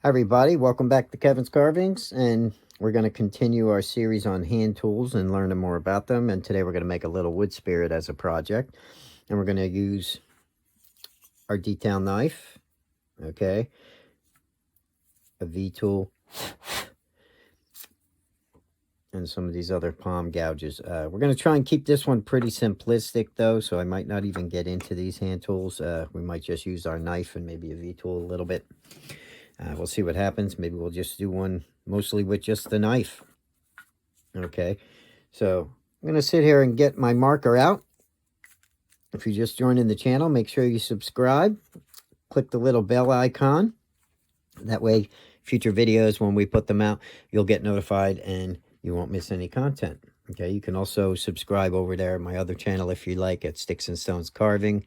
Hi everybody, welcome back to Kevin's Carvings, and we're going to continue our series on hand tools and learning more about them. And today we're going to make a little wood spirit as a project, and we're going to use our detail knife, okay, a V-tool, and some of these other palm gouges. We're going to try and keep this one pretty simplistic though, so I might not even get into these hand tools. We might just use our knife and maybe a V-tool a little bit. We'll see what happens. Maybe we'll just do one mostly with just the knife. Okay, so I'm going to sit here and get my marker out. If you just joined in the channel, make sure you subscribe. Click the little bell icon. That way, future videos, when we put them out, you'll get notified and you won't miss any content. Okay, you can also subscribe over there at my other channel if you like, at Sticks and Stones Carving.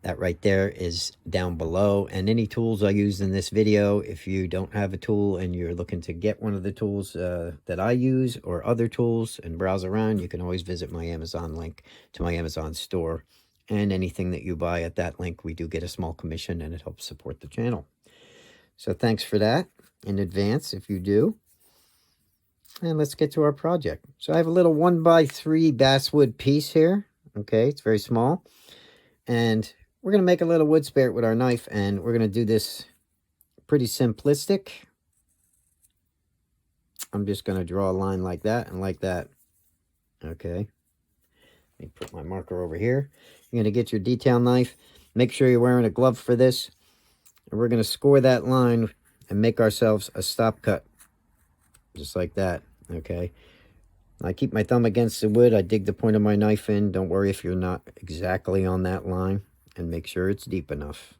That right there is down below. And any tools I used in this video, if you don't have a tool and you're looking to get one of the tools that I use or other tools and browse around, you can always visit my Amazon link to my Amazon store. And anything that you buy at that link, we do get a small commission and it helps support the channel. So thanks for that in advance if you do. And let's get to our project. So I have a little 1x3 basswood piece here. Okay, it's very small. And we're going to make a little wood spirit with our knife, and we're going to do this pretty simplistic. I'm just going to draw a line like that and like that. Okay. Let me put my marker over here. You're going to get your detail knife. Make sure you're wearing a glove for this. And we're going to score that line and make ourselves a stop cut. Just like that. Okay. I keep my thumb against the wood. I dig the point of my knife in. Don't worry if you're not exactly on that line. And make sure it's deep enough.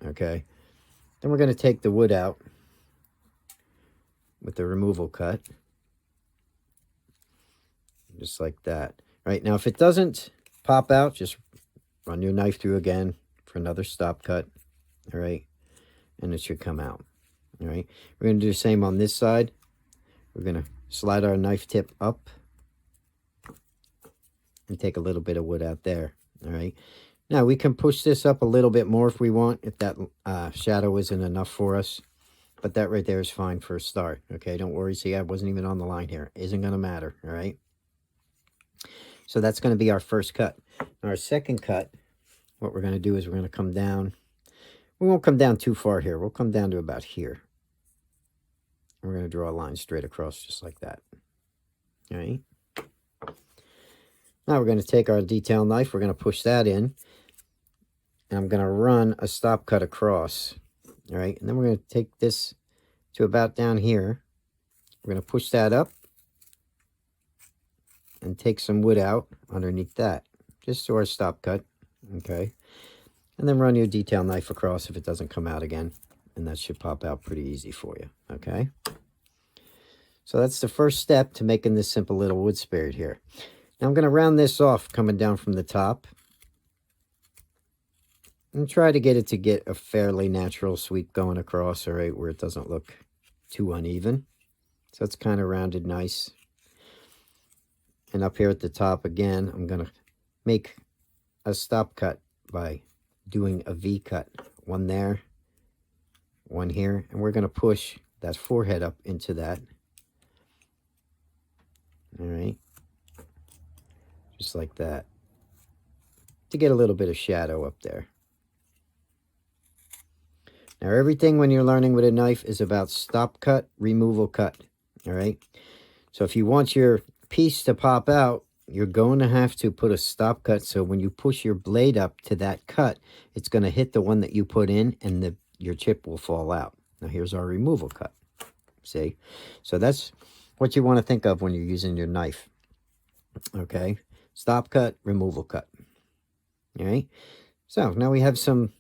Okay. Then we're going to take the wood out with the removal cut. Just like that. Right, now if it doesn't pop out, just run your knife through again for another stop cut. All right. And it should come out. All right. We're going to do the same on this side. We're going to slide our knife tip up and take a little bit of wood out there. All right. Now we can push this up a little bit more if we want, if that shadow isn't enough for us. But that right there is fine for a start. Okay, don't worry. See, I wasn't even on the line here. Isn't going to matter. All right. So that's going to be our first cut. Now our second cut, what we're going to do is we're going to come down. We won't come down too far here. We'll come down to about here. We're going to draw a line straight across just like that. All right. Now we're going to take our detail knife. We're going to push that in. And I'm going to run a stop cut across. All right. And then we're going to take this to about down here. We're going to push that up. And take some wood out underneath that. Just to our stop cut. Okay. And then run your detail knife across if it doesn't come out again. And that should pop out pretty easy for you. Okay. So that's the first step to making this simple little wood spirit here. Now I'm going to round this off coming down from the top. And try to get it to get a fairly natural sweep going across, all right, where it doesn't look too uneven. So it's kind of rounded nice. And up here at the top again, I'm going to make a stop cut by doing a V cut. One there, one here, and we're going to push that forehead up into that. All right. Just like that. To get a little bit of shadow up there. Now, everything when you're learning with a knife is about stop cut, removal cut, all right? So if you want your piece to pop out, you're going to have to put a stop cut. So when you push your blade up to that cut, it's going to hit the one that you put in and your chip will fall out. Now, here's our removal cut, see? So that's what you want to think of when you're using your knife, okay? Stop cut, removal cut, all right? So now we have some...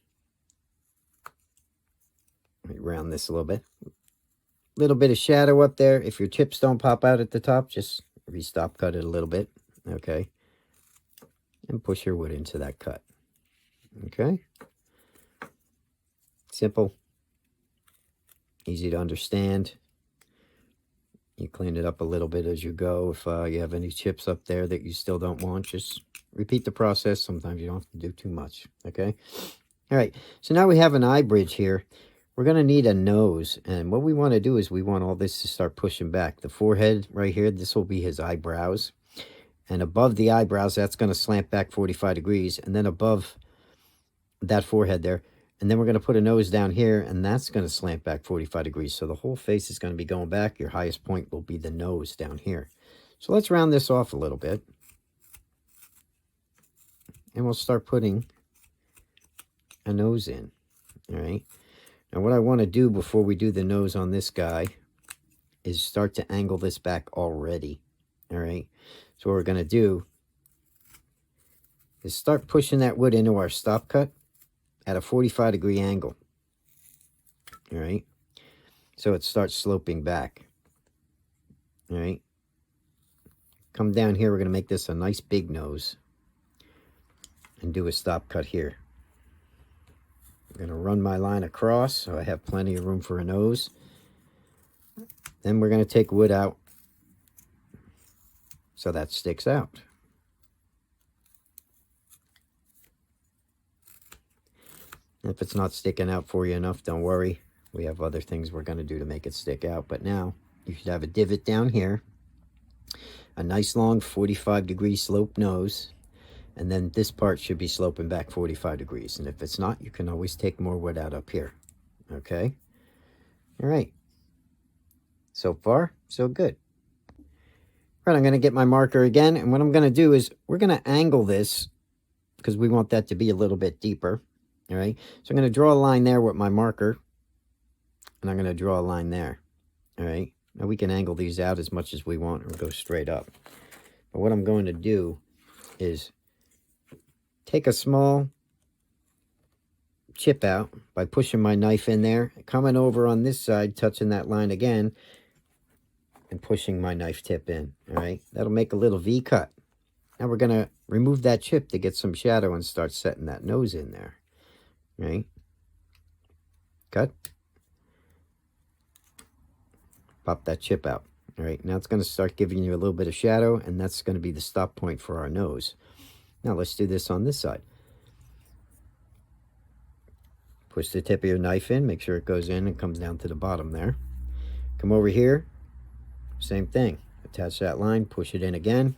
Let me round this a little bit of shadow up there. If your chips don't pop out at the top, just re-stop cut it a little bit, okay? And push your wood into that cut, okay? Simple, easy to understand. You clean it up a little bit as you go. If you have any chips up there that you still don't want, just repeat the process. Sometimes you don't have to do too much, okay? All right, so now we have an eye bridge here. we're going to need a nose. And what we want to do is we want all this to start pushing back. The forehead right here, this will be his eyebrows. And above the eyebrows, that's going to slant back 45 degrees. And then above that forehead there, and then we're going to put a nose down here, and that's going to slant back 45 degrees. So the whole face is going to be going back. Your highest point will be the nose down here. So let's round this off a little bit. And we'll start putting a nose in. All right. Now what I want to do before we do the nose on this guy is start to angle this back already. All right. So what we're going to do is start pushing that wood into our stop cut at a 45-degree angle. All right. So it starts sloping back. All right. Come down here. We're going to make this a nice big nose and do a stop cut here. I'm going to run my line across so I have plenty of room for a nose. Then we're going to take wood out so that sticks out. If it's not sticking out for you enough, don't worry. We have other things we're going to do to make it stick out. But now you should have a divot down here, a nice long 45-degree slope nose, and then this part should be sloping back 45 degrees. And if it's not, you can always take more wood out up here. Okay? All right. So far, so good. All right, I'm going to get my marker again. And what I'm going to do is we're going to angle this because we want that to be a little bit deeper. All right, so I'm going to draw a line there with my marker, and I'm going to draw a line there. All right, now we can angle these out as much as we want or go straight up. But what I'm going to do is take a small chip out by pushing my knife in there, coming over on this side, touching that line again, and pushing my knife tip in. All right, that'll make a little V cut. Now we're going to remove that chip to get some shadow and start setting that nose in there. Right? Cut. Pop that chip out. All right, now it's going to start giving you a little bit of shadow, and that's going to be the stop point for our nose. Now let's do this on this side. Push the tip of your knife in, make sure it goes in and comes down to the bottom there. Come over here, same thing. Attach that line, push it in again.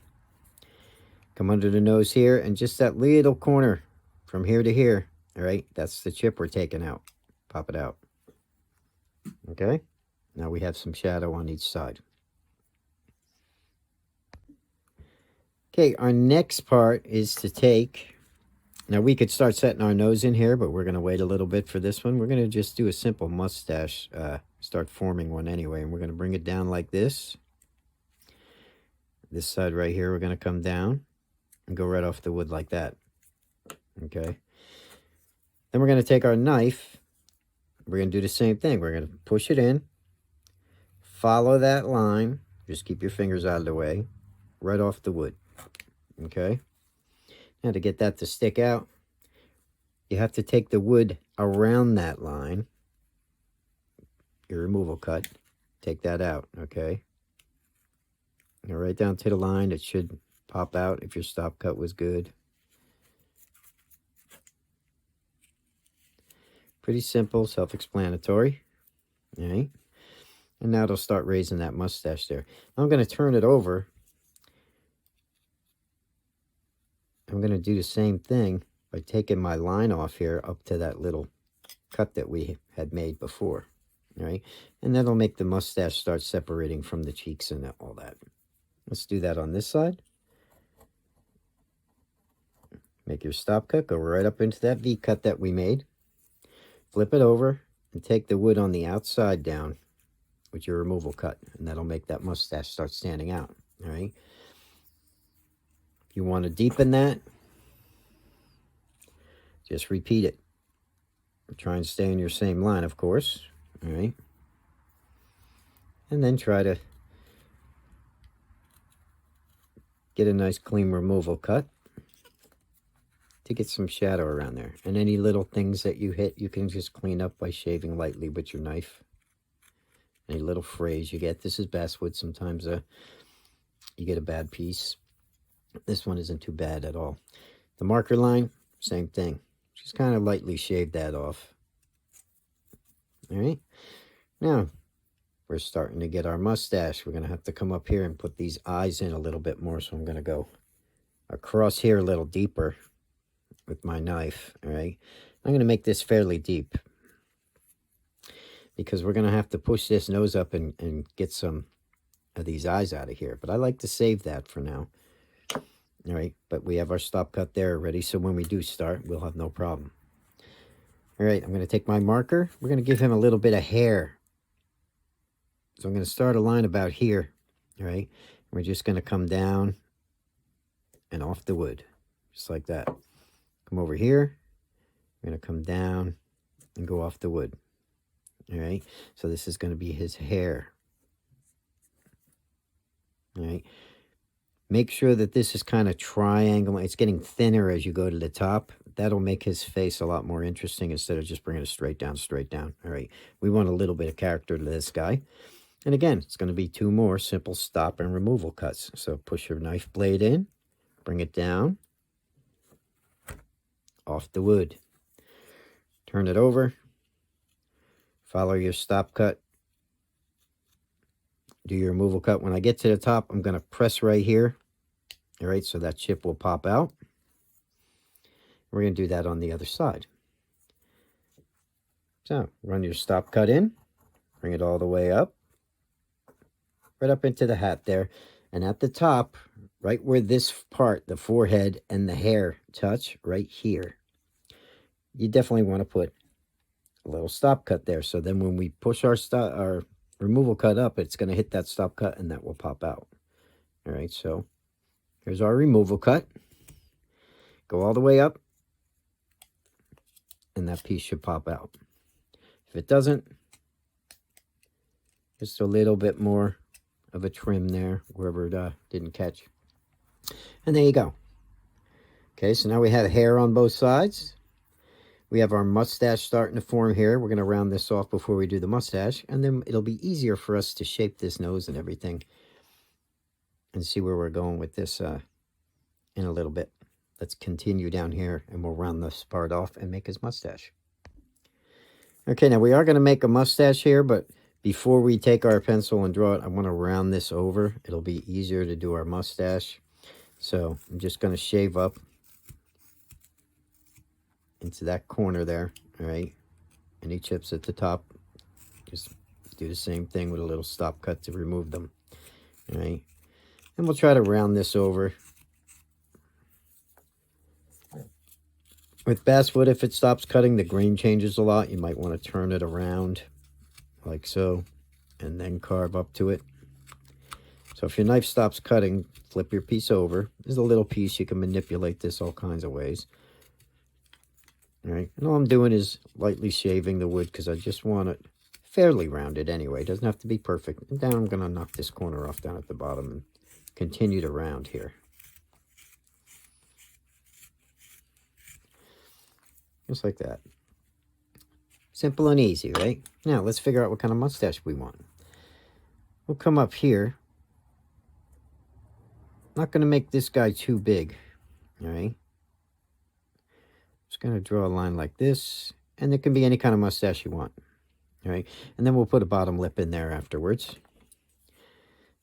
Come under the nose here, and just that little corner from here to here. All right, that's the chip we're taking out. Pop it out. Okay, now we have some shadow on each side. Okay, our next part is to take, now we could start setting our nose in here, but we're going to wait a little bit for this one. We're going to just do a simple mustache, start forming one anyway, and we're going to bring it down like this. This side right here, we're going to come down and go right off the wood like that. Okay. Then we're going to take our knife. We're going to do the same thing. We're going to push it in. Follow that line. Just keep your fingers out of the way. Right off the wood. Okay. Now to get that to stick out, you have to take the wood around that line. Your removal cut. Take that out. Okay. Now right down to the line. It should pop out if your stop cut was good. Pretty simple, self-explanatory. All right. And now it'll start raising that mustache there. I'm going to turn it over. I'm going to do the same thing by taking my line off here up to that little cut that we had made before. All right. And that'll make the mustache start separating from the cheeks and all that. Let's do that on this side. Make your stop cut, go right up into that V cut that we made. Flip it over and take the wood on the outside down with your removal cut, and that'll make that mustache start standing out. All right. If you want to deepen that, just repeat it. Try and stay in your same line, of course. All right. And then try to get a nice clean removal cut to get some shadow around there. And any little things that you hit, you can just clean up by shaving lightly with your knife. Any little frays you get. This is basswood. Sometimes you get a bad piece. This one isn't too bad at all. The marker line, same thing. Just kind of lightly shave that off. All right. Now, we're starting to get our mustache. We're going to have to come up here and put these eyes in a little bit more. So I'm going to go across here a little deeper with my knife. All right. I'm going to make this fairly deep because we're going to have to push this nose up and get some of these eyes out of here. But I like to save that for now. All right. But we have our stop cut there already. So when we do start, we'll have no problem. All right. I'm going to take my marker. We're going to give him a little bit of hair. So I'm going to start a line about here. All right. We're just going to come down and off the wood. Just like that. Come over here. We're going to come down and go off the wood. All right. So this is going to be his hair. All right. Make sure that this is kind of triangle. It's getting thinner as you go to the top. That'll make his face a lot more interesting instead of just bringing it straight down, straight down. All right. We want a little bit of character to this guy. And again, it's going to be 2 more simple stop and removal cuts. So push your knife blade in, bring it down, off the wood. Turn it over, follow your stop cut, do your removal cut. When I get to the top, I'm going to press right here. All right, so that chip will pop out. We're going to do that on the other side. So run your stop cut in, bring it all the way up. Right up into the hat there. And at the top, right where this part, the forehead and the hair touch, right here, you definitely want to put a little stop cut there. So then when we push our removal cut up, it's going to hit that stop cut and that will pop out. All right, so here's our removal cut. Go all the way up, and that piece should pop out. If it doesn't, just a little bit more of a trim there wherever it didn't catch. And there you go. Okay, so now we have hair on both sides. We have our mustache starting to form here. We're going to round this off before we do the mustache, and then it'll be easier for us to shape this nose and everything and see where we're going with this in a little bit. Let's continue down here, and we'll round this part off and make his mustache. Okay, now we are going to make a mustache here, but before we take our pencil and draw it, I want to round this over. It'll be easier to do our mustache. So I'm just going to shave up into that corner there, all right? Any chips at the top, just do the same thing with a little stop cut to remove them, all right? And we'll try to round this over. With basswood, if it stops cutting, the grain changes a lot. You might want to turn it around like so, and then carve up to it. So if your knife stops cutting, flip your piece over. There's a little piece. You can manipulate this all kinds of ways. All right, and all I'm doing is lightly shaving the wood because I just want it fairly rounded anyway. It doesn't have to be perfect. And down, I'm going to knock this corner off down at the bottom and continue to round here. Just like that. Simple and easy, right? Now, let's figure out what kind of mustache we want. We'll come up here. Not going to make this guy too big, all right? Just going to draw a line like this, and it can be any kind of mustache you want, all right? And then we'll put a bottom lip in there afterwards.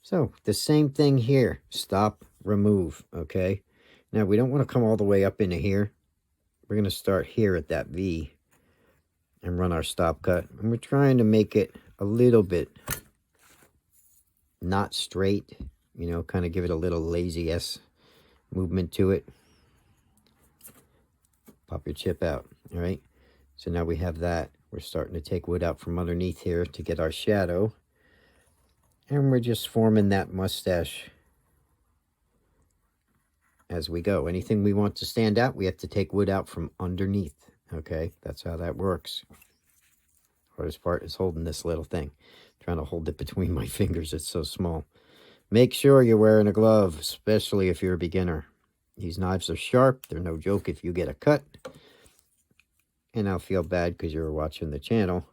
So, the same thing here. Stop, remove, okay? Now, we don't want to come all the way up into here. We're going to start here at that V and run our stop cut. And we're trying to make it a little bit not straight, you know, kind of give it a little lazy S movement to it. Pop your chip out, all right? So now we have that. We're starting to take wood out from underneath here to get our shadow. And we're just forming that mustache as we go. Anything we want to stand out, we have to take wood out from underneath, okay? That's how that works. Hardest part is holding this little thing. Trying to hold it between my fingers. It's so small. Make sure you're wearing a glove, especially if you're a beginner. These knives are sharp. They're no joke if you get a cut. And I'll feel bad because you're watching the channel.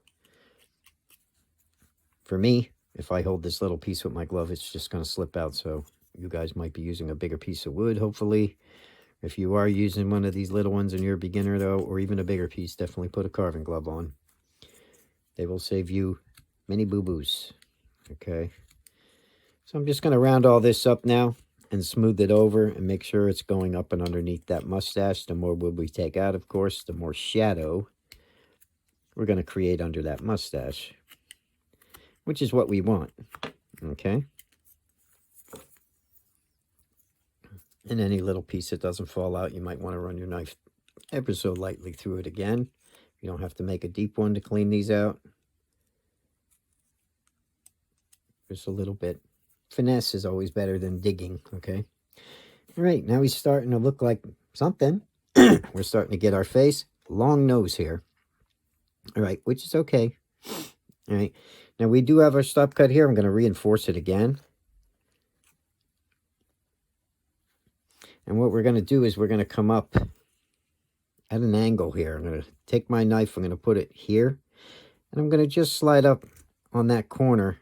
For me, if I hold this little piece with my glove, it's just going to slip out. So you guys might be using a bigger piece of wood, hopefully. If you are using one of these little ones and you're a beginner, though, or even a bigger piece, definitely put a carving glove on. They will save you many boo-boos. Okay. So I'm just going to round all this up now and smooth it over and make sure it's going up and underneath that mustache. The more wood we take out, of course, the more shadow we're going to create under that mustache, which is what we want. Okay. And any little piece that doesn't fall out, you might want to run your knife ever so lightly through it again. You don't have to make a deep one to clean these out. Just a little bit. Finesse is always better than digging, okay? All right, now he's starting to look like something. We're starting to get our face. Long nose here. All right, which is okay. All right, now we do have our stop cut here. I'm going to reinforce it again. And what we're going to do is we're going to come up at an angle here. I'm going to take my knife. I'm going to put it here. And I'm going to just slide up on that corner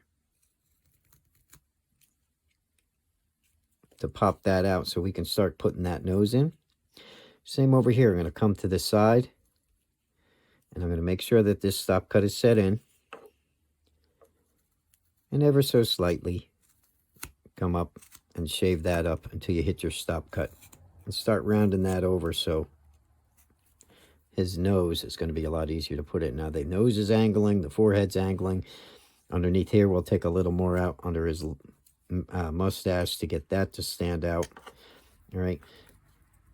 to pop that out so we can start putting that nose in. Same over here. I'm going to come to the side. And I'm going to make sure that this stop cut is set in. And ever so slightly come up and shave that up until you hit your stop cut. And start rounding that over so his nose is going to be a lot easier to put it. Now the nose is angling, the forehead's angling. Underneath here, we'll take a little more out under his mustache to get that to stand out. All right.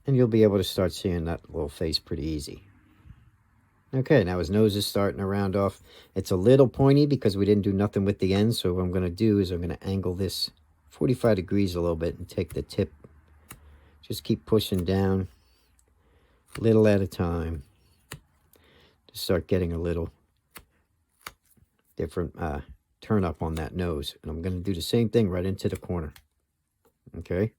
And you'll be able to start seeing that little face pretty easy. Okay, now his nose is starting to round off. It's a little pointy because we didn't do nothing with the ends. So what I'm going to do is I'm going to angle this 45 degrees a little bit and take the tip. Just keep pushing down little at a time to start getting a little different turn up on that nose. And I'm going to do the same thing right into the corner. Okay,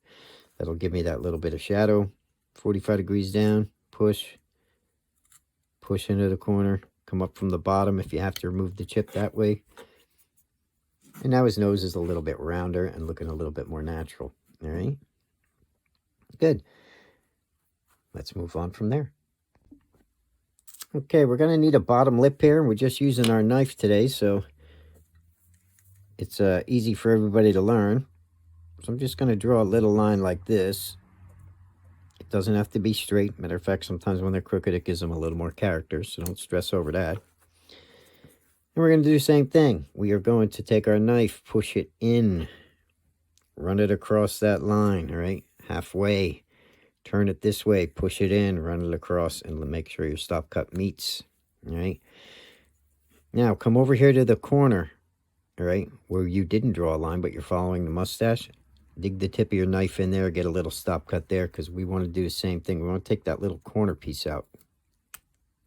that'll give me that little bit of shadow. 45 degrees down, push into the corner, come up from the bottom if you have to remove the chip that way. And now his nose is a little bit rounder and looking a little bit more natural. All right, good. Let's move on from there. Okay, we're going to need a bottom lip here. We're just using our knife today, so it's easy for everybody to learn. So I'm just going to draw a little line like this. It doesn't have to be straight. Matter of fact, sometimes when they're crooked, it gives them a little more character, so don't stress over that. And we're going to do the same thing. We are going to take our knife, push it in, run it across that line, all right? Halfway. Turn it this way, push it in, run it across, and make sure your stop cut meets, all right? Now, come over here to the corner, all right, where you didn't draw a line, but you're following the mustache. Dig the tip of your knife in there, get a little stop cut there, because we want to do the same thing. We want to take that little corner piece out,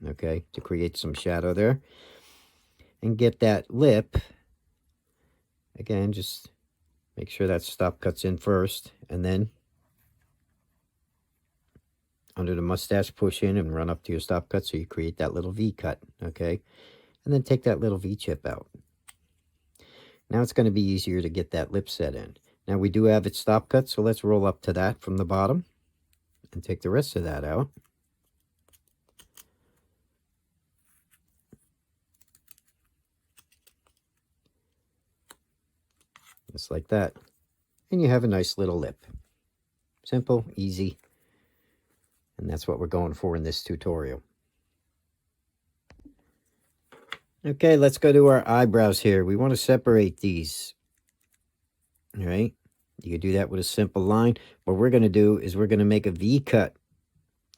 okay, to create some shadow there. And get that lip, again, just make sure that stop cut's in first, and then under the mustache, push in and run up to your stop cut so you create that little V cut, okay? And then take that little V chip out. Now it's going to be easier to get that lip set in. Now we do have it stop cut, so let's roll up to that from the bottom and take the rest of that out. Just like that. And you have a nice little lip. Simple, easy. And that's what we're going for in this tutorial. Okay, let's go to our eyebrows here. We want to separate these. All right. You can do that with a simple line. What we're going to do is we're going to make a V cut.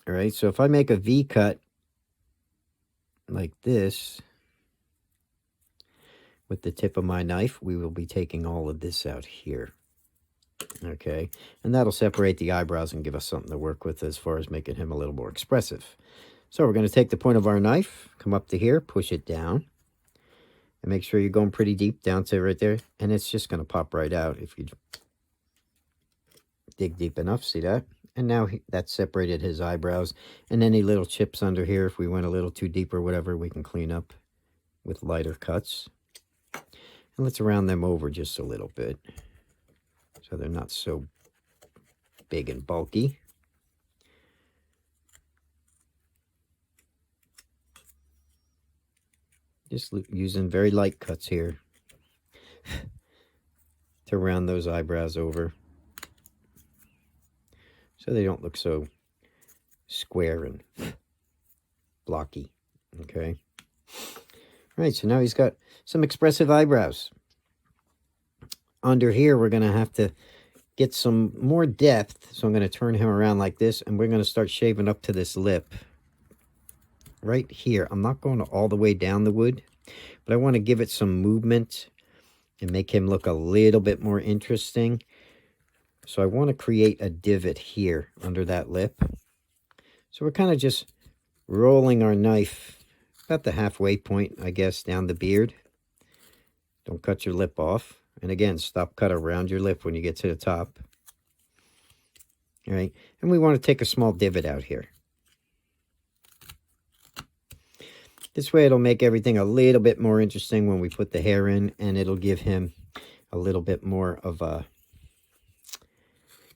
All right. So if I make a V cut like this with the tip of my knife, we will be taking all of this out here. Okay. And that'll separate the eyebrows and give us something to work with as far as making him a little more expressive. So we're going to take the point of our knife, come up to here, push it down. And make sure you're going pretty deep down to right there. And it's just going to pop right out if you dig deep enough. See that? And now that's separated his eyebrows. And any little chips under here, if we went a little too deep or whatever, we can clean up with lighter cuts. And let's round them over just a little bit so they're not so big and bulky. Just using very light cuts here to round those eyebrows over so they don't look so square and blocky. Okay. All right, so now he's got some expressive eyebrows. Under here, we're going to have to get some more depth. So I'm going to turn him around like this, and we're going to start shaving up to this lip right here. I'm not going all the way down the wood, but I want to give it some movement and make him look a little bit more interesting. So I want to create a divot here under that lip. So we're kind of just rolling our knife about the halfway point, I guess, down the beard. Don't cut your lip off. And again, stop cut around your lip when you get to the top. All right. And we want to take a small divot out here. This way it'll make everything a little bit more interesting when we put the hair in, and it'll give him a little bit more of an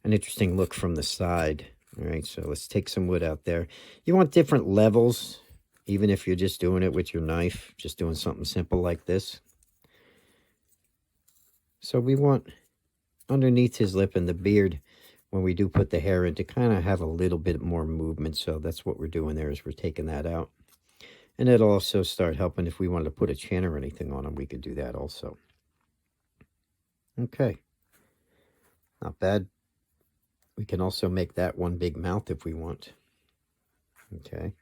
interesting look from the side. All right, so let's take some wood out there. You want different levels, even if you're just doing it with your knife, just doing something simple like this. So we want underneath his lip and the beard, when we do put the hair in, to kind of have a little bit more movement. So that's what we're doing there, is we're taking that out. And it'll also start helping if we wanted to put a chin or anything on him, we could do that also. Okay. Not bad. We can also make that one big mouth if we want. Okay.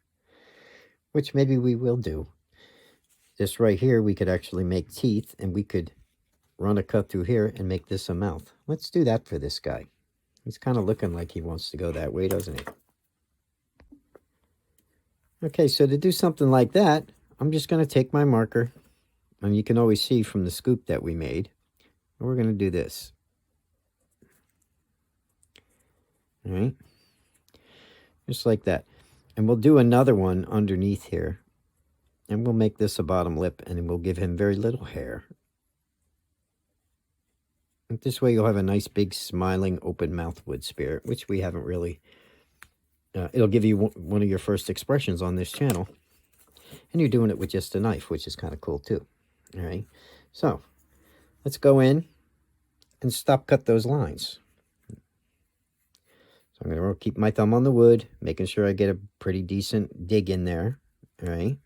Which maybe we will do. This right here, we could actually make teeth, and we could run a cut through here and make this a mouth. Let's do that for this guy. He's kind of looking like he wants to go that way, doesn't he? Okay, so to do something like that, I'm just going to take my marker, and you can always see from the scoop that we made, and we're going to do this. All right, just like that. And we'll do another one underneath here, and we'll make this a bottom lip, and then we'll give him very little hair. And this way you'll have a nice big smiling open mouth wood spirit, which we haven't really... it'll give you one of your first expressions on this channel. And you're doing it with just a knife, which is kind of cool too. All right. So let's go in and stop cut those lines. So I'm going to keep my thumb on the wood, making sure I get a pretty decent dig in there. All right.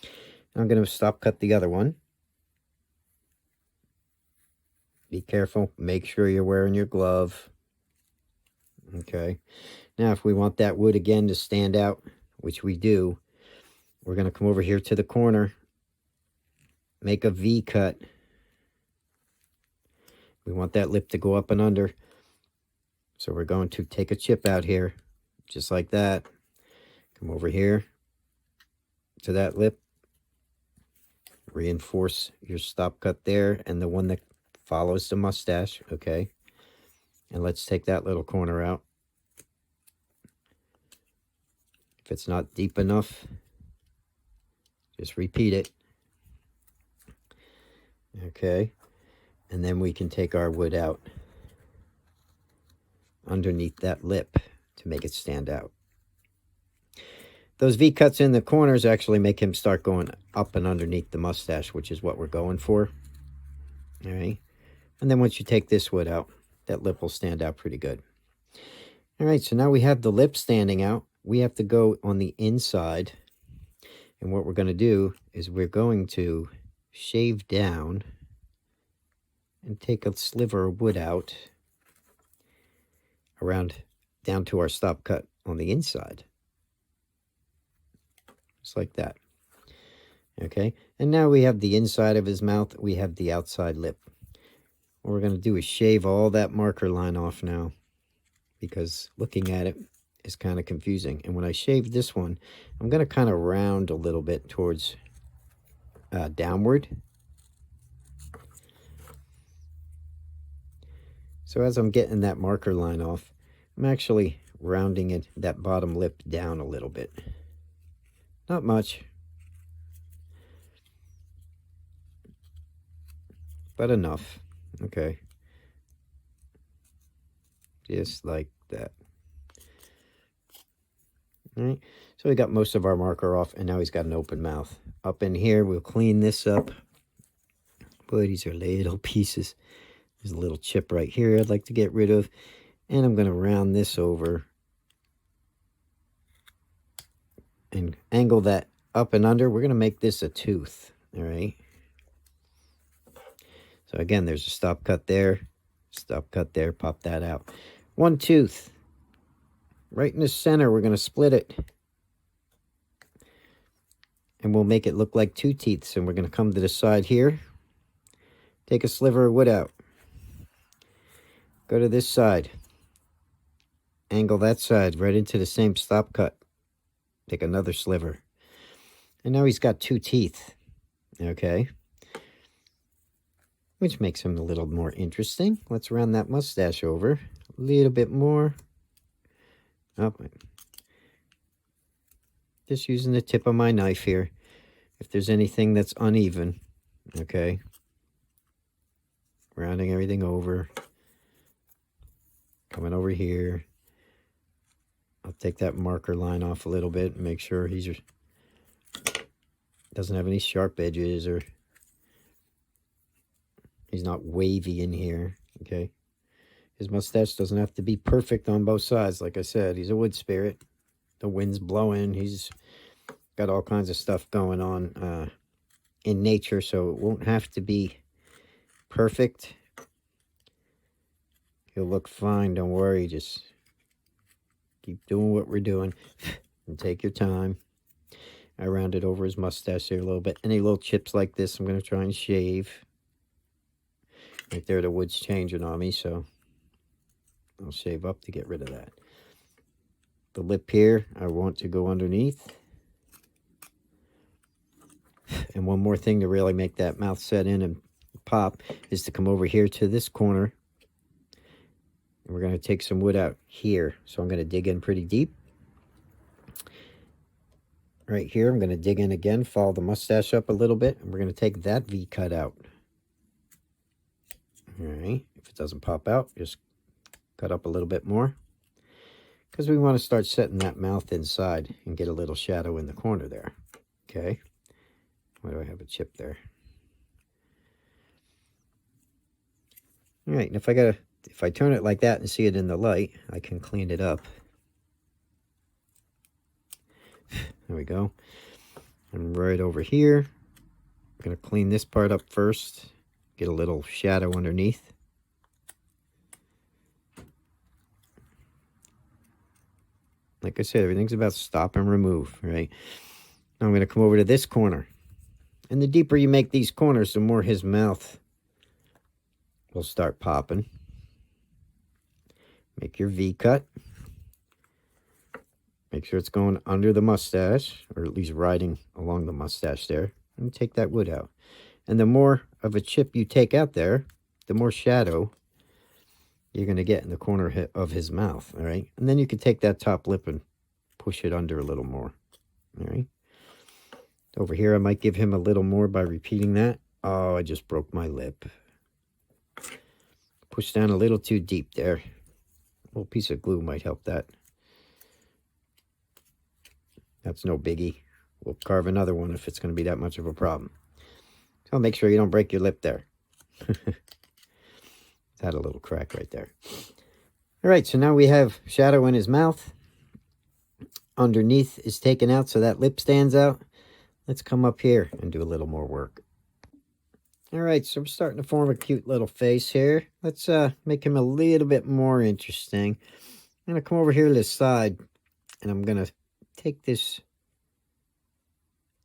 And I'm going to stop cut the other one. Be careful. Make sure you're wearing your glove. Okay. Now, if we want that wood again to stand out, which we do, we're going to come over here to the corner, make a V cut. We want that lip to go up and under. So we're going to take a chip out here, just like that. Come over here to that lip. Reinforce your stop cut there and the one that follows the mustache, okay? And let's take that little corner out. If it's not deep enough, just repeat it. Okay. And then we can take our wood out underneath that lip to make it stand out. Those V-cuts in the corners actually make him start going up and underneath the mustache, which is what we're going for. All right. And then once you take this wood out, that lip will stand out pretty good. All right, so now we have the lip standing out. We have to go on the inside. And what we're going to do is we're going to shave down and take a sliver of wood out around down to our stop cut on the inside. Just like that. Okay, and now we have the inside of his mouth. We have the outside lip. What we're going to do is shave all that marker line off now, because looking at it is kind of confusing. And when I shave this one, I'm going to kind of round a little bit towards downward. So as I'm getting that marker line off, I'm actually rounding it, that bottom lip down a little bit. Not much, but enough. Okay. Just like that. All right, so we got most of our marker off, and now he's got an open mouth. Up in here, we'll clean this up. Boy, these are little pieces. There's a little chip right here I'd like to get rid of. And I'm going to round this over and angle that up and under. We're going to make this a tooth, all right? So again, there's a stop cut there, pop that out. One tooth. Right in the center, we're going to split it. And we'll make it look like two teeth. And we're going to come to the side here. Take a sliver of wood out. Go to this side. Angle that side right into the same stop cut. Take another sliver. And now he's got two teeth. Okay. Which makes him a little more interesting. Let's round that mustache over. A little bit more. Oh, just using the tip of my knife here. If there's anything that's uneven, okay. Rounding everything over. Coming over here. I'll take that marker line off a little bit and make sure he's doesn't have any sharp edges or he's not wavy in here, okay. His mustache doesn't have to be perfect on both sides. Like I said, he's a wood spirit. The wind's blowing. He's got all kinds of stuff going on in nature, so it won't have to be perfect. He'll look fine. Don't worry. Just keep doing what we're doing and take your time. I rounded over his mustache there a little bit. Any little chips like this, I'm going to try and shave. Right there, the wood's changing on me, so I'll shave up to get rid of that. The lip here, I want to go underneath. And one more thing to really make that mouth set in and pop is to come over here to this corner. And we're going to take some wood out here. So I'm going to dig in pretty deep. Right here, I'm going to dig in again, follow the mustache up a little bit, and we're going to take that V cut out. All right, if it doesn't pop out, just cut up a little bit more. Because we want to start setting that mouth inside and get a little shadow in the corner there. Okay. Why do I have a chip there? All right, and if I turn it like that and see it in the light, I can clean it up. There we go. And right over here, I'm going to clean this part up first. Get a little shadow underneath. Like I said, everything's about stop and remove, right? Now I'm going to come over to this corner. And the deeper you make these corners, the more his mouth will start popping. Make your V cut. Make sure it's going under the mustache, or at least riding along the mustache there. And take that wood out. And the more of a chip you take out there, the more shadow you're going to get in the corner of his mouth, all right? And then you can take that top lip and push it under a little more, all right? Over here, I might give him a little more by repeating that. Oh, I just broke my lip. Push down a little too deep there. A little piece of glue might help that. That's no biggie. We'll carve another one if it's going to be that much of a problem. So make sure you don't break your lip there. Had a little crack right there. All right, so now we have shadow in his mouth. Underneath is taken out so that lip stands out. Let's come up here and do a little more work. All right, so we're starting to form a cute little face here. Let's make him a little bit more interesting. I'm going to come over here to the side, and I'm going to take this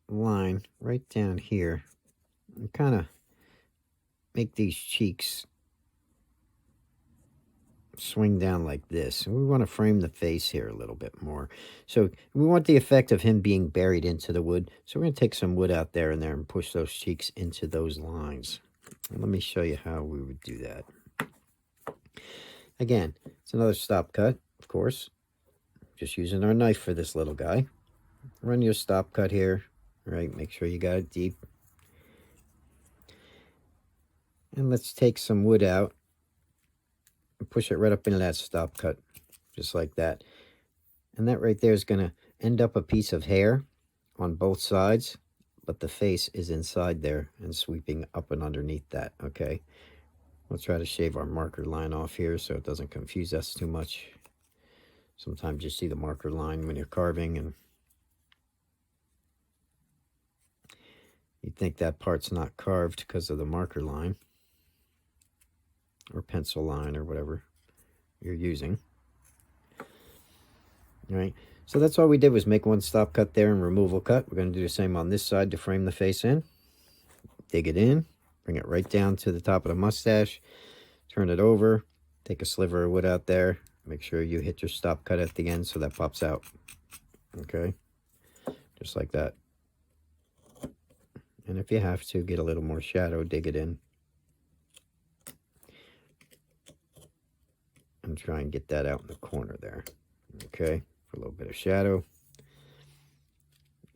line right down here and kind of make these cheeks swing down like this. And we want to frame the face here a little bit more. So we want the effect of him being buried into the wood. So we're going to take some wood out there and push those cheeks into those lines. And let me show you how we would do that. Again, it's another stop cut, of course. Just using our knife for this little guy. Run your stop cut here. Right, make sure you got it deep. And let's take some wood out and push it right up into that stop cut, just like that. And that right there is going to end up a piece of hair on both sides, but the face is inside there and sweeping up and underneath that, okay? We'll try to shave our marker line off here so it doesn't confuse us too much. Sometimes you see the marker line when you're carving and you think that part's not carved because of the marker line or pencil line or whatever you're using. All right, so that's all we did was make one stop cut there and removal cut. We're going to do the same on this side to frame the face in. Dig it in, bring it right down to the top of the mustache, turn it over, take a sliver of wood out there, make sure you hit your stop cut at the end so that pops out. Okay, just like that. And if you have to get a little more shadow, dig it in and try and get that out in the corner there. Okay, for a little bit of shadow.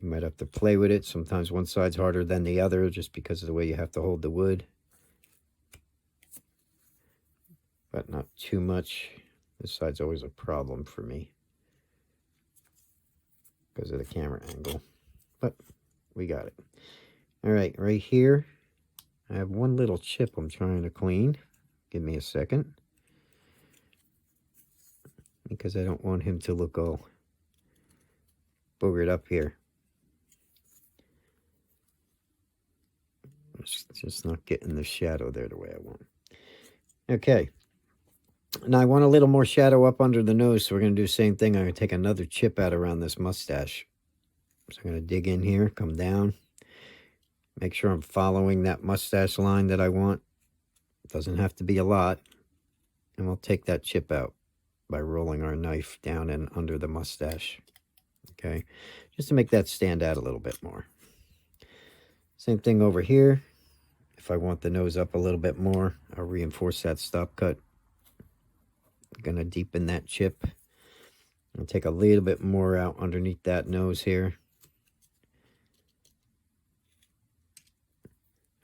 You might have to play with it. Sometimes one side's harder than the other just because of the way you have to hold the wood. But not too much. This side's always a problem for me because of the camera angle. But we got it. All right, right here, I have one little chip I'm trying to clean. Give me a second. Because I don't want him to look all boogered up here. It's just not getting the shadow there the way I want. Okay. Now I want a little more shadow up under the nose, so we're going to do the same thing. I'm going to take another chip out around this mustache. So I'm going to dig in here, come down. Make sure I'm following that mustache line that I want. It doesn't have to be a lot. And we'll take that chip out by rolling our knife down and under the mustache. Okay, just to make that stand out a little bit more. Same thing over here. If I want the nose up a little bit more, I'll reinforce that stop cut. I'm going to deepen that chip. I'll take a little bit more out underneath that nose here.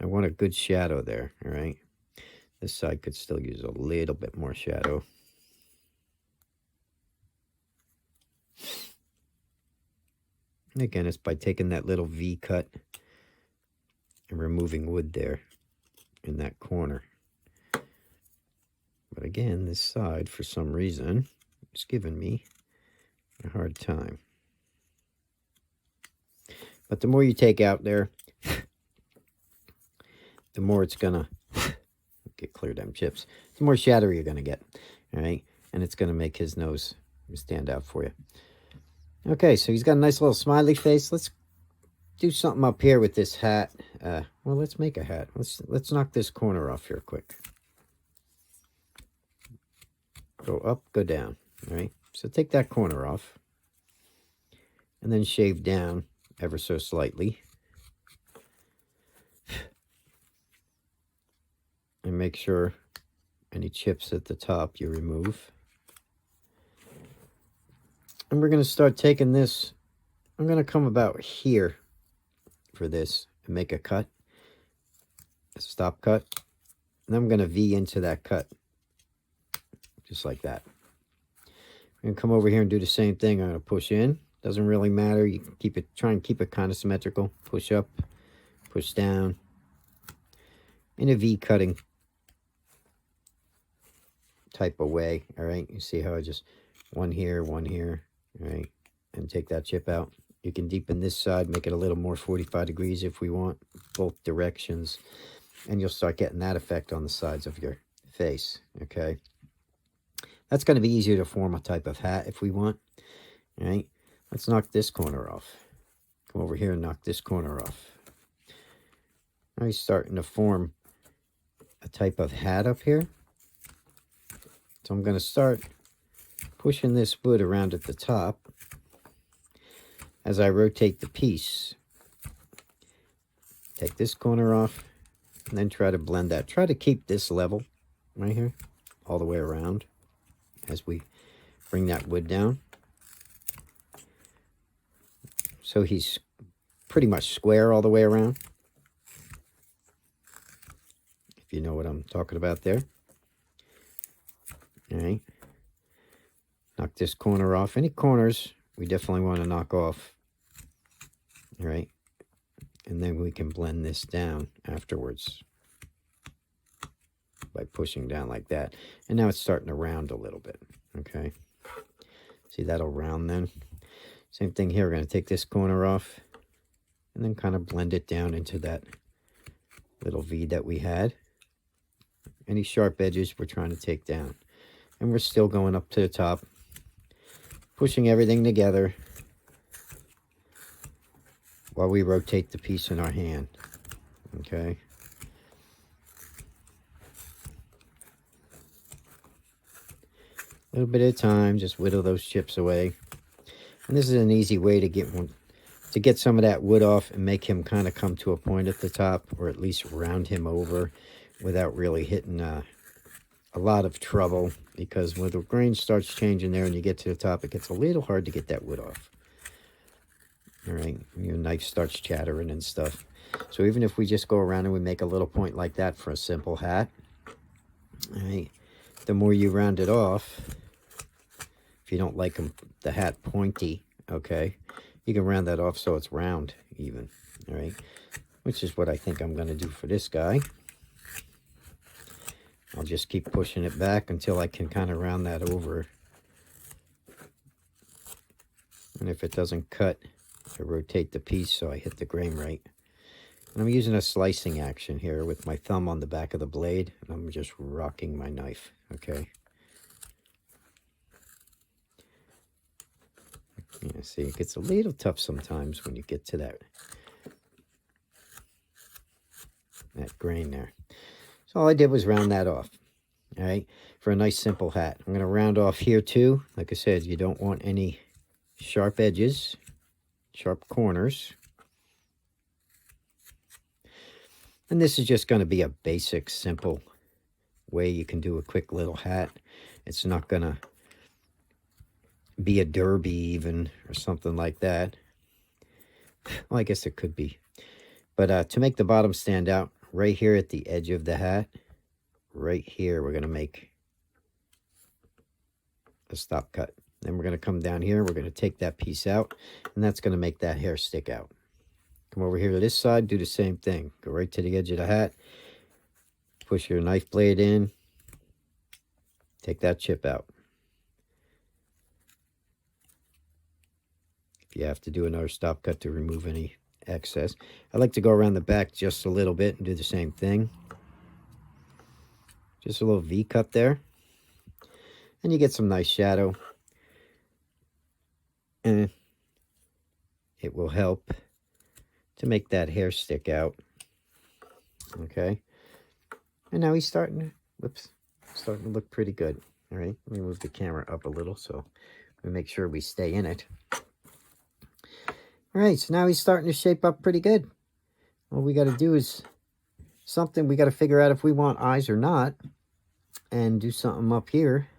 I want a good shadow there, all right? This side could still use a little bit more shadow. And again, it's by taking that little V cut and removing wood there in that corner. But again, this side, for some reason, is giving me a hard time. But the more you take out there, the more it's going to get clear them chips. The more shadow you're going to get, all right? And it's going to make his nose stand out for you. Okay, so he's got a nice little smiley face. Let's do something up here with this hat. Well, let's make a hat. Let's knock this corner off here quick. Go up, go down, all right? So take that corner off. And then shave down ever so slightly. And make sure any chips at the top you remove. And we're going to start taking this. I'm going to come about here for this and make a cut. A stop cut. And I'm going to V into that cut. Just like that. I'm going to come over here and do the same thing. I'm going to push in. Doesn't really matter. You can keep it, try and keep it kind of symmetrical. Push up, push down. In a V cutting type of way. All right. You see how I just one here, all right, and take that chip out. You can deepen this side, make it a little more 45 degrees if we want, both directions, and you'll start getting that effect on the sides of your face. Okay, that's going to be easier to form a type of hat if we want. All right, let's knock this corner off. Come over here and knock this corner off. Now he's starting to form a type of hat up here. So I'm going to start pushing this wood around at the top as I rotate the piece. Take this corner off and then try to blend that. Try to keep this level right here all the way around as we bring that wood down. So he's pretty much square all the way around. If you know what I'm talking about there. All right. Knock this corner off. Any corners we definitely want to knock off. All right. And then we can blend this down afterwards by pushing down like that. And now it's starting to round a little bit. Okay. See, that'll round then. Same thing here. We're going to take this corner off and then kind of blend it down into that little V that we had. Any sharp edges we're trying to take down. And we're still going up to the top, pushing everything together while we rotate the piece in our hand. Okay. A little bit at a time, just whittle those chips away. And this is an easy way to get some of that wood off and make him kind of come to a point at the top, or at least round him over without really hitting a lot of trouble, because when the grain starts changing there and you get to the top, it gets a little hard to get that wood off. All right, your knife starts chattering and stuff. So even if we just go around and we make a little point like that for a simple hat, all right, the more you round it off, if you don't like the hat pointy, okay, you can round that off so it's round even, all right, which is what I think I'm going to do for this guy. I'll just keep pushing it back until I can kind of round that over. And if it doesn't cut, I rotate the piece so I hit the grain right. And I'm using a slicing action here with my thumb on the back of the blade, and I'm just rocking my knife, okay? Yeah, see, it gets a little tough sometimes when you get to that grain there. So all I did was round that off, all right, for a nice simple hat. I'm going to round off here too. Like I said, you don't want any sharp edges, sharp corners. And this is just going to be a basic, simple way you can do a quick little hat. It's not going to be a derby even or something like that. Well, I guess it could be. But to make the bottom stand out, right here at the edge of the hat, right here, we're going to make a stop cut. Then we're going to come down here. We're going to take that piece out, and that's going to make that hair stick out. Come over here to this side, do the same thing. Go right to the edge of the hat, push your knife blade in, take that chip out. If you have to do another stop cut to remove any excess. I like to go around the back just a little bit and do the same thing. Just a little V cut there. And you get some nice shadow. And it will help to make that hair stick out. Okay. And now he's starting to look pretty good. All right. Let me move the camera up a little so we make sure we stay in it. All right, so now he's starting to shape up pretty good. All we got to do is something we got to figure out if we want eyes or not, and do something up here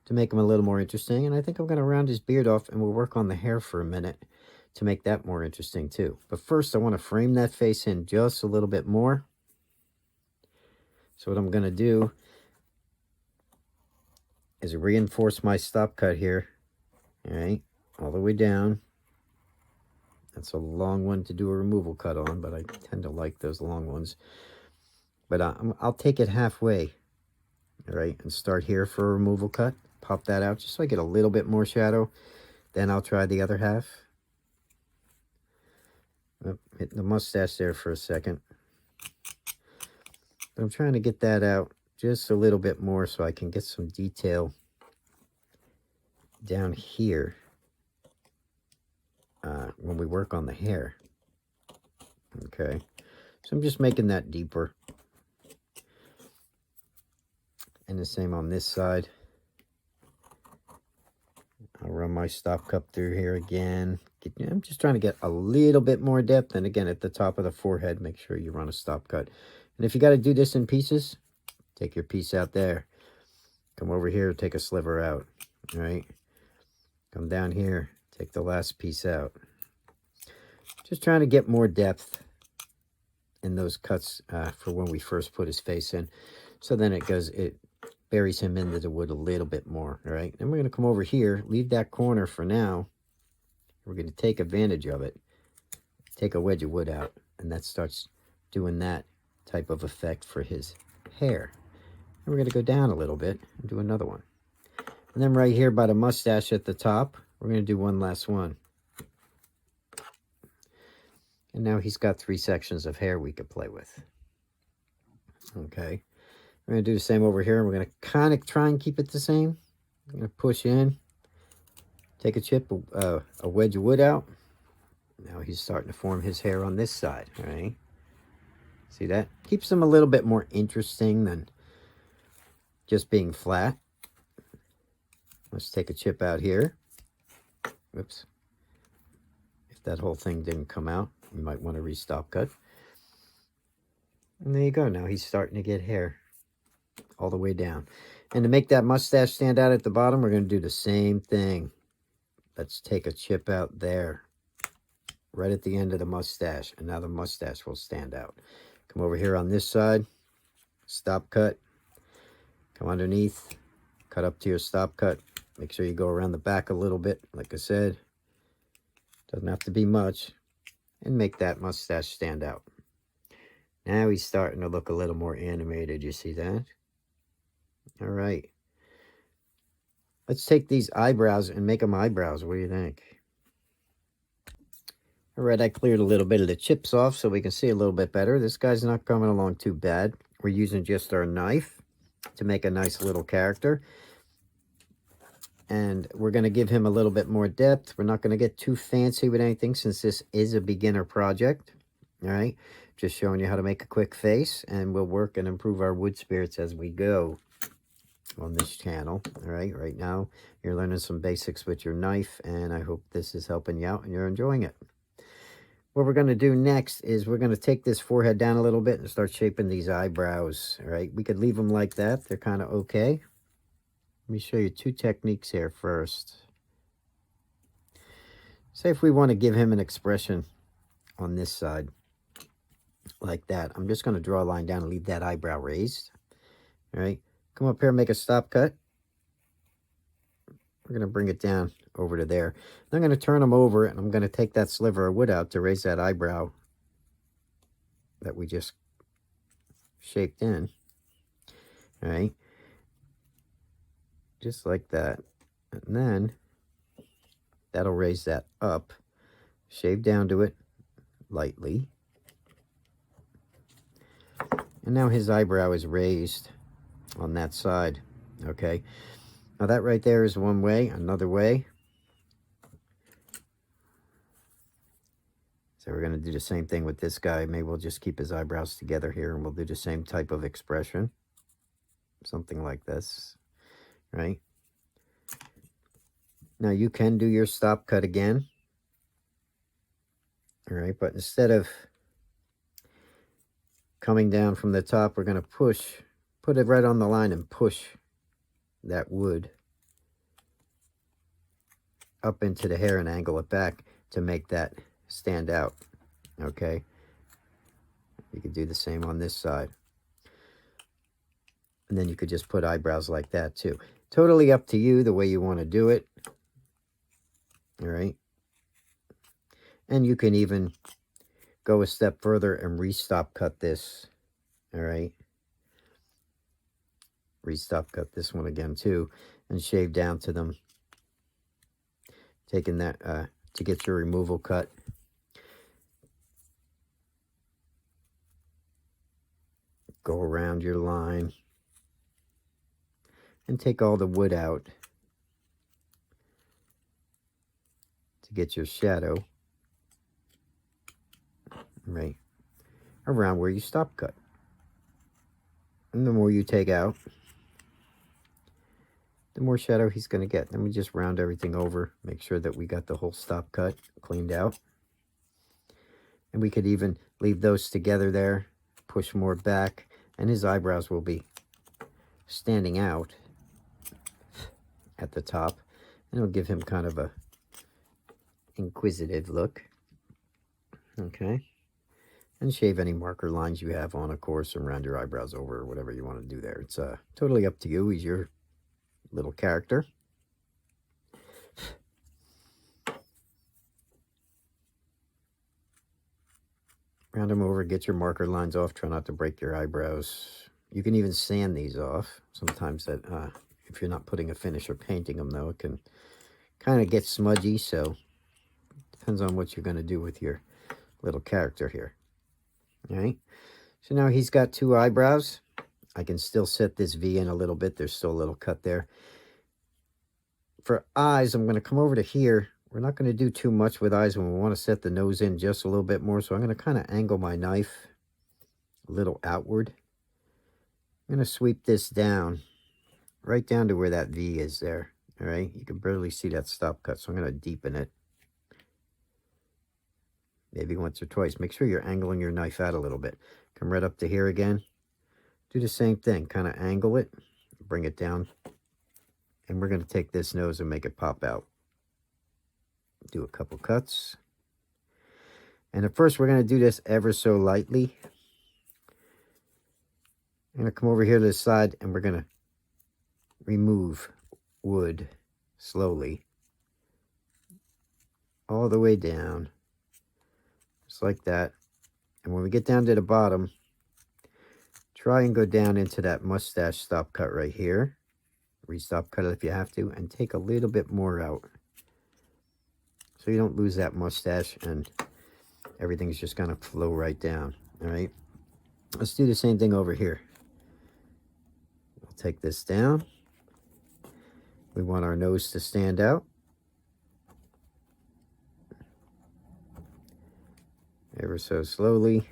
to make him a little more interesting. And I think I'm going to round his beard off, and we'll work on the hair for a minute to make that more interesting too. But first, I want to frame that face in just a little bit more. So what I'm going to do is reinforce my stop cut here, all right, all the way down. That's a long one to do a removal cut on, but I tend to like those long ones. But I'll take it halfway, all right, and start here for a removal cut. Pop that out just so I get a little bit more shadow. Then I'll try the other half. Oh, hitting the mustache there for a second. But I'm trying to get that out just a little bit more so I can get some detail down here. When we work on the hair. Okay, so I'm just making that deeper. And the same on this side. I'll run my stop cut through here again. I'm just trying to get a little bit more depth. And again, at the top of the forehead, make sure you run a stop cut. And if you got to do this in pieces, take your piece out there. Come over here, take a sliver out. All right. Come down here, take the last piece out. Just trying to get more depth in those cuts for when we first put his face in. So then it buries him into the wood a little bit more, all right? Then we're going to come over here, leave that corner for now, We're going to take advantage of it. Take a wedge of wood out, and that starts doing that type of effect for his hair. And we're going to go down a little bit and do another one. And then right here by the mustache at the top, we're going to do one last one. And now he's got 3 sections of hair we could play with. Okay. We're going to do the same over here. We're going to kind of try and keep it the same. I'm going to push in. Take a chip, a wedge of wood out. Now he's starting to form his hair on this side. All right. See that? Keeps him a little bit more interesting than just being flat. Let's take a chip out here. Whoops. If that whole thing didn't come out, you might want to restop cut. And there you go. Now he's starting to get hair all the way down. And to make that mustache stand out at the bottom, we're going to do the same thing. Let's take a chip out there, right at the end of the mustache. And now the mustache will stand out. Come over here on this side. Stop cut. Come underneath. Cut up to your stop cut. Make sure you go around the back a little bit. Like I said, doesn't have to be much. And make that mustache stand out. Now he's starting to look a little more animated. You see that? All right. Let's take these eyebrows and make them eyebrows. What do you think? All right, I cleared a little bit of the chips off so we can see a little bit better. This guy's not coming along too bad. We're using just our knife to make a nice little character. And we're going to give him a little bit more depth. We're not going to get too fancy with anything since this is a beginner project. All right, just showing you how to make a quick face, and we'll work and improve our wood spirits as we go on this channel. All right, right now you're learning some basics with your knife, and I hope this is helping you out and you're enjoying it. What we're going to do next is we're going to take this forehead down a little bit and start shaping these eyebrows. All right, we could leave them like that. They're kind of okay. Let me show you 2 techniques here first. Say if we want to give him an expression on this side like that, I'm just going to draw a line down and leave that eyebrow raised. All right, come up here and make a stop cut. We're going to bring it down over to there. I'm going to turn them over, and I'm going to take that sliver of wood out to raise that eyebrow that we just shaped in. All right, just like that. And then that'll raise that up. Shave down to it lightly. And now his eyebrow is raised on that side. Okay. Now that right there is one way. Another way. So we're going to do the same thing with this guy. Maybe we'll just keep his eyebrows together here, and we'll do the same type of expression. Something like this. Right? Now you can do your stop cut again. All right, but instead of coming down from the top, we're going to put it right on the line and push that wood up into the hair and angle it back to make that stand out. Okay, you could do the same on this side, and then you could just put eyebrows like that too. Totally up to you the way you want to do it. All right, and you can even go a step further and restop cut this. All right, restop cut this one again too, and shave down to them, taking that to get your removal cut. Go around your line and take all the wood out to get your shadow right around where you stop cut. And the more you take out, the more shadow he's going to get. Then we just round everything over, make sure that we got the whole stop cut cleaned out. And we could even leave those together there, push more back, and his eyebrows will be standing out at the top. And it'll give him kind of a inquisitive look. Okay. And shave any marker lines you have on, of course, and round your eyebrows over, or whatever you want to do there. It's totally up to you. He's your little character. Round them over, get your marker lines off. Try not to break your eyebrows. You can even sand these off. Sometimes that, if you're not putting a finish or painting them, though, it can kind of get smudgy. So depends on what you're going to do with your little character here. All right. So now he's got 2 eyebrows. I can still set this V in a little bit. There's still a little cut there. For eyes, I'm going to come over to here. We're not going to do too much with eyes when we want to set the nose in just a little bit more. So I'm going to kind of angle my knife a little outward. I'm going to sweep this down, right down to where that V is there. All right, you can barely see that stop cut, so I'm going to deepen it. Maybe once or twice. Make sure you're angling your knife out a little bit. Come right up to here again. Do the same thing. Kind of angle it, bring it down. And we're going to take this nose and make it pop out. Do a couple cuts. And at first, we're going to do this ever so lightly. I'm going to come over here to the side, and we're going to remove wood slowly. All the way down. Just like that. And when we get down to the bottom, try and go down into that mustache stop cut right here. Re-stop cut it if you have to, and take a little bit more out. So you don't lose that mustache and everything's just going to flow right down. All right. Let's do the same thing over here. We'll take this down. We want our nose to stand out. Ever so slowly.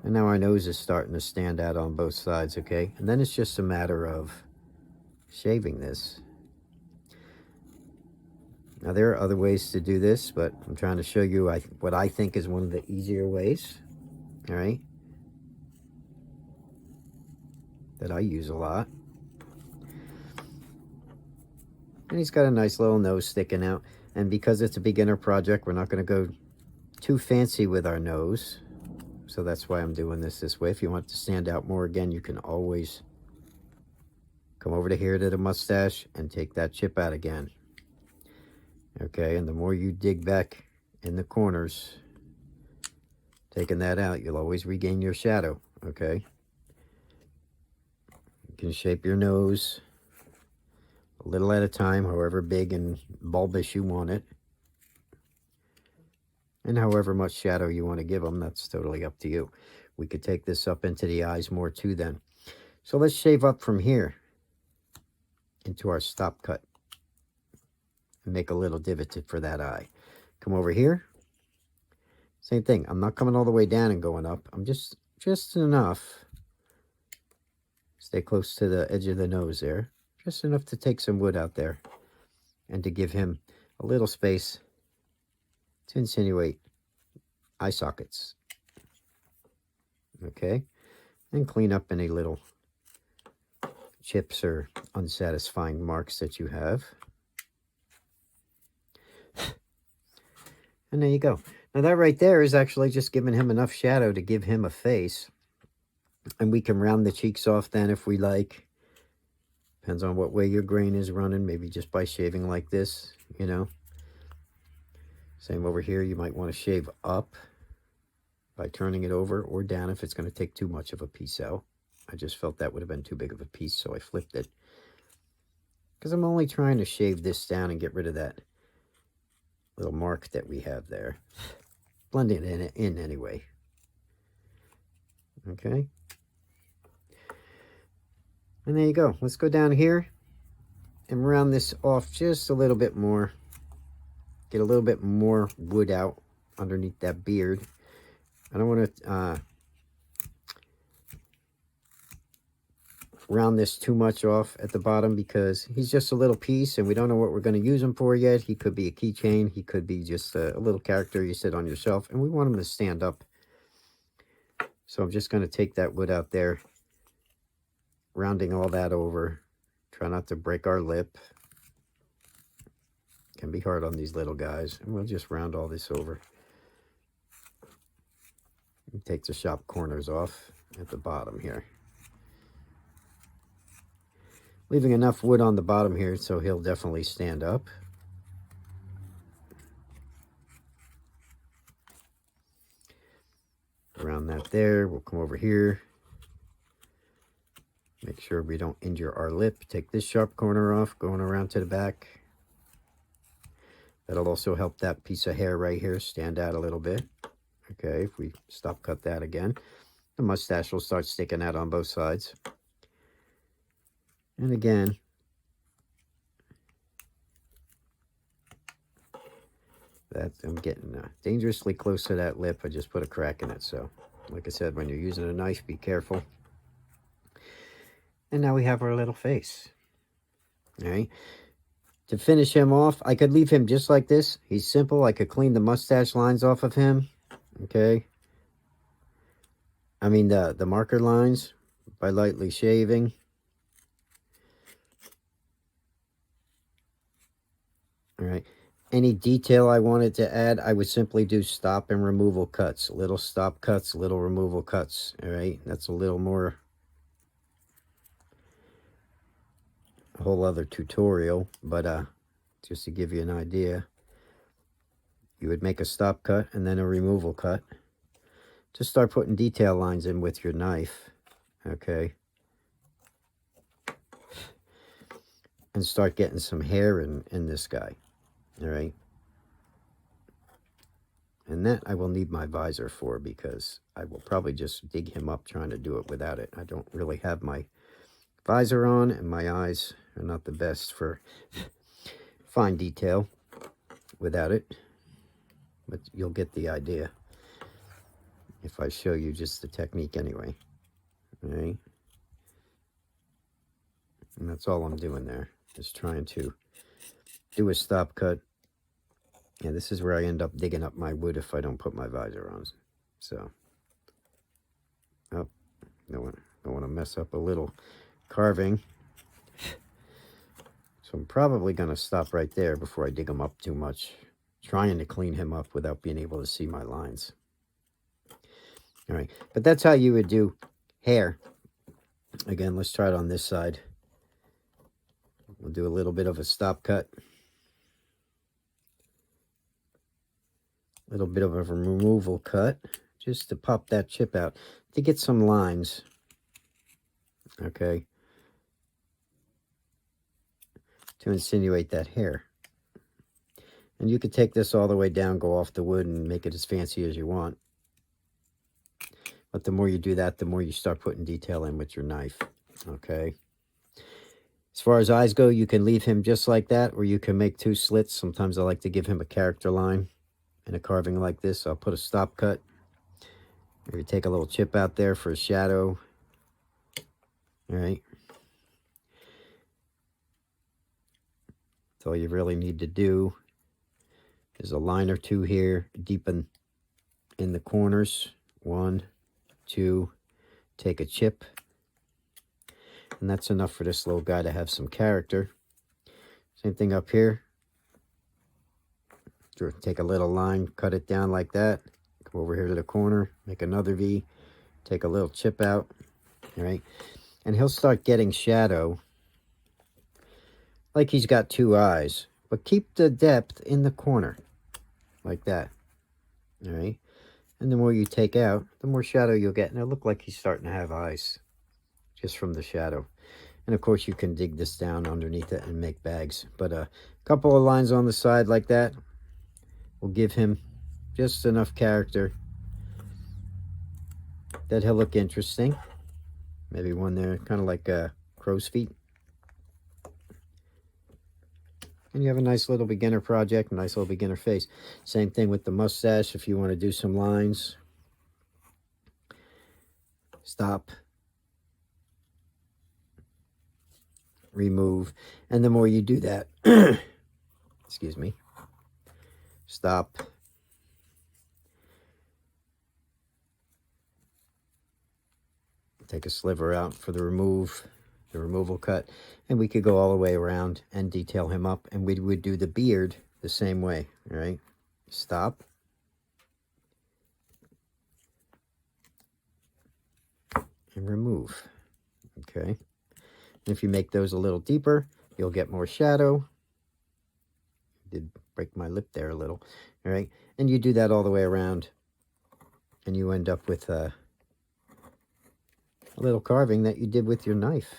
And now our nose is starting to stand out on both sides, okay? And then it's just a matter of shaving this. Now, there are other ways to do this, but I'm trying to show you what I think is one of the easier ways, all right, that I use a lot. And he's got a nice little nose sticking out. And because it's a beginner project, we're not going to go too fancy with our nose. So that's why I'm doing this way. If you want to stand out more, again, you can always come over to here to the mustache and take that chip out again. Okay, and the more you dig back in the corners, taking that out, you'll always regain your shadow, okay? You can shape your nose a little at a time, however big and bulbous you want it. And however much shadow you want to give them, that's totally up to you. We could take this up into the eyes more too then. So let's shave up from here into our stop cut. And make a little divot for that eye. Come over here. Same thing. I'm not coming all the way down and going up. I'm just enough. Stay close to the edge of the nose there. Just enough to take some wood out there. And to give him a little space to insinuate eye sockets. Okay. And clean up any little chips or unsatisfying marks that you have. And there you go. Now that right there is actually just giving him enough shadow to give him a face. And we can round the cheeks off then if we like. Depends on what way your grain is running. Maybe just by shaving like this, you know. Same over here. You might want to shave up by turning it over or down if it's going to take too much of a piece out. I just felt that would have been too big of a piece, so I flipped it. Because I'm only trying to shave this down and get rid of that little mark that we have there. Blend it in anyway. Okay. And there you go. Let's go down here and round this off just a little bit more. Get a little bit more wood out underneath that beard. I don't want to round this too much off at the bottom because he's just a little piece and we don't know what we're going to use him for yet. He could be a keychain. He could be just a little character you sit on your shelf, and we want him to stand up. So I'm just going to take that wood out there, rounding all that over. Try not to break our lip. Can be hard on these little guys. And we'll just round all this over. Take the sharp corners off at the bottom here. Leaving enough wood on the bottom here so he'll definitely stand up. around that there. We'll come over here. Make sure we don't injure our lip. Take this sharp corner off, going around to the back. That'll also help that piece of hair right here stand out a little bit. Okay, if we stop cut that again, the mustache will start sticking out on both sides. And again, that I'm getting dangerously close to that lip. I just put a crack in it. So, like I said, when you're using a knife, be careful. And now we have our little face. All right. To finish him off, I could leave him just like this. He's simple. I could clean the mustache lines off of him. Okay. I mean the marker lines by lightly shaving. All right. Any detail I wanted to add, I would simply do stop and removal cuts. Little stop cuts, little removal cuts. All right. That's a little more, a whole other tutorial, but just to give you an idea, you would make a stop cut and then a removal cut. Just start putting detail lines in with your knife, okay? And start getting some hair in this guy, all right? And that I will need my visor for, because I will probably just dig him up trying to do it without it. I don't really have my visor on, and my eyes are not the best for fine detail without it. But you'll get the idea if I show you just the technique anyway. All right? And that's all I'm doing there. Just trying to do a stop cut. Yeah, this is where I end up digging up my wood if I don't put my visor on. So, oh, don't want to mess up a little carving. So I'm probably going to stop right there before I dig him up too much. Trying to clean him up without being able to see my lines. All right, but that's how you would do hair. Again, let's try it on this side. We'll do a little bit of a stop cut. A little bit of a removal cut, just to pop that chip out, to get some lines. Okay. To insinuate that hair. And you could take this all the way down, go off the wood, and make it as fancy as you want. But the more you do that, the more you start putting detail in with your knife. Okay. As far as eyes go, you can leave him just like that, or you can make two slits. Sometimes I like to give him a character line in a carving like this. I'll put a stop cut. Maybe take a little chip out there for a shadow. All right. That's all you really need to do. There's a line or two here. Deepen in the corners. 1, 2. Take a chip. And that's enough for this little guy to have some character. Same thing up here. Take a little line, cut it down like that. Come over here to the corner, make another V. Take a little chip out. All right. And he'll start getting shadow. Like he's got two eyes. But keep the depth in the corner. Like that. All right. And the more you take out, the more shadow you'll get. And it'll look like he's starting to have eyes. Just from the shadow. And of course you can dig this down underneath it and make bags. But a couple of lines on the side like that will give him just enough character that he'll look interesting. Maybe one there, kind of like crow's feet. And you have a nice little beginner project, a nice little beginner face. Same thing with the mustache. If you want to do some lines, stop, remove. And the more you do that, excuse me, stop, take a sliver out for the removal cut, and we could go all the way around and detail him up, and we would do the beard the same way. All right, stop, and remove. Okay, and if you make those a little deeper, you'll get more shadow. Did break my lip there a little. All right, and you do that all the way around, and you end up with a little carving that you did with your knife.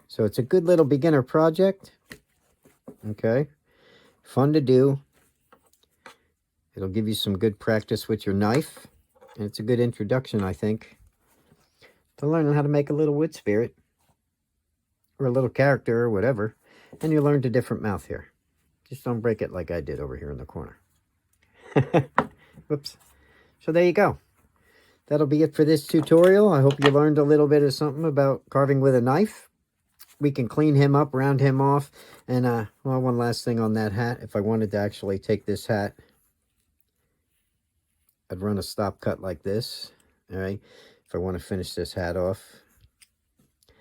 So it's a good little beginner project. Okay. Fun to do. It'll give you some good practice with your knife. And it's a good introduction, I think, to learning how to make a little wood spirit. Or a little character or whatever. And you learned a different mouth here. Just don't break it like I did over here in the corner. Whoops. So there you go. That'll be it for this tutorial. I hope you learned a little bit of something about carving with a knife. We can clean him up, round him off. And, well, one last thing on that hat. If I wanted to actually take this hat, I'd run a stop cut like this. All right. If I want to finish this hat off, I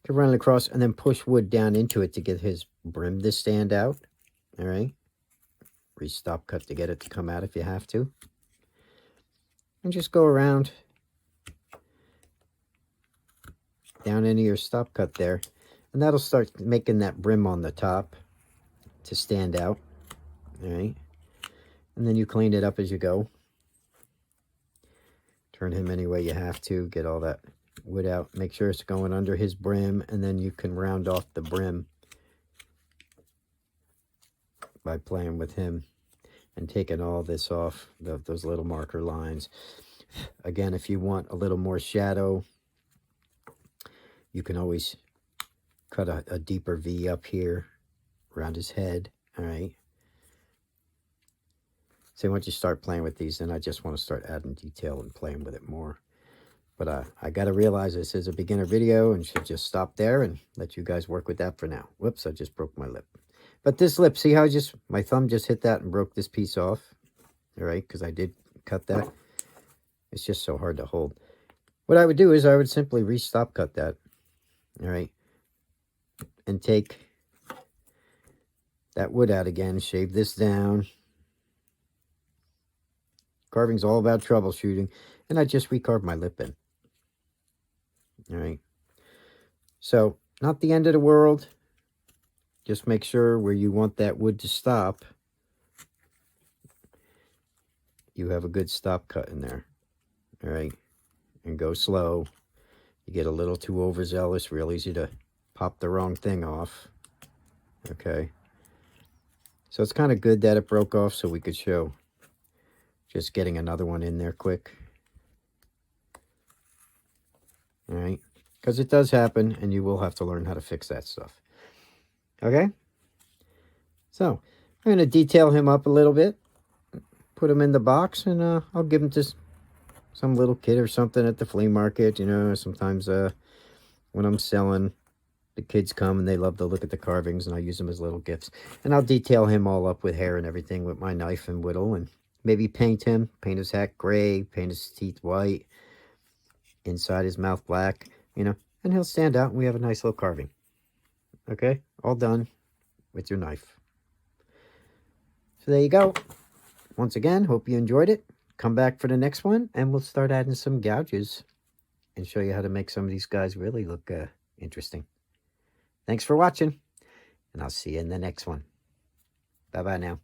can run it across and then push wood down into it to get his brim to stand out. All right. Re-stop cut to get it to come out if you have to. And just go around down into your stop cut there. And that'll start making that brim on the top to stand out. All right. And then you clean it up as you go. Turn him any way you have to. Get all that wood out. Make sure it's going under his brim. And then you can round off the brim by playing with him and taking all this off, those little marker lines. Again, if you want a little more shadow, you can always cut a deeper V up here around his head. All right. So once you start playing with these, then I just want to start adding detail and playing with it more. But I got to realize this is a beginner video and should just stop there and let you guys work with that for now. Whoops, I just broke my lip. But this lip, see how my thumb just hit that and broke this piece off? All right, because I did cut that. It's just so hard to hold. What I would do is I would simply re-stop cut that. All right. And take that wood out again. Shave this down. Carving's all about troubleshooting. And I just recarved my lip in. All right. So, not the end of the world. Just make sure where you want that wood to stop, you have a good stop cut in there. All right. And go slow. You get a little too overzealous, real easy to pop the wrong thing off. Okay. So it's kind of good that it broke off so we could show just getting another one in there quick. All right. Because it does happen and you will have to learn how to fix that stuff. Okay. So I'm going to detail him up a little bit. Put him in the box and I'll give him to some little kid or something at the flea market. You know, sometimes when I'm selling, the kids come and they love to look at the carvings and I use them as little gifts. And I'll detail him all up with hair and everything with my knife and whittle and maybe paint him. Paint his hat gray, paint his teeth white, inside his mouth black, you know, and he'll stand out and we have a nice little carving. Okay, all done with your knife. So there you go. Once again, hope you enjoyed it. Come back for the next one and we'll start adding some gouges and show you how to make some of these guys really look interesting. Thanks for watching, and I'll see you in the next one. Bye-bye now.